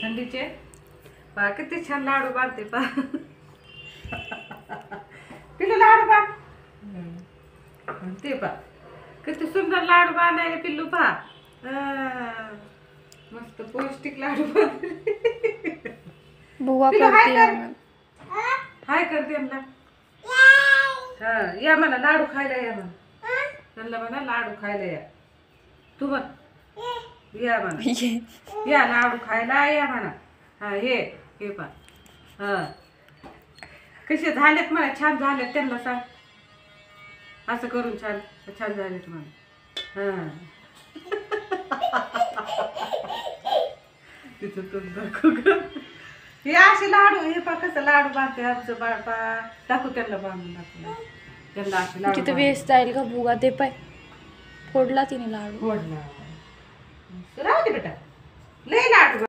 थंडीचे पहा किती छान लाडू बांधते पहा. पिल्लू लाडू बांध. ते पहा किती सुंदर लाडू बांधायला पिल्लू पहा. मस्त पौष्टिक लाडू बांधले. बुवा पिल्लू हाय करते कर. हाय कर त्यांना. हा या म्हणा लाडू खायला या म्हणा. त्यांना म्हणा लाडू खायला या. तू म्हण या म्हणा. या लाडू खायला या म्हणा. हा हे पहा. हा कसे झालेत म्हणा. छान झालेत त्यांना सांग. असं करून छान छान झालेत म्हणा. हा तिथं तूच दाखव ग. हे असे लाडू हे पा कसं लाडू बांधते आमचं बाळपा. दाखव त्यांना बांधून दाखव. त्यांना असे लाडू तिथं वेस्ट जाईल का बुवा ते पाय फोडला तिने लाडू. फोडला. राहू दे बेटा लय लाडू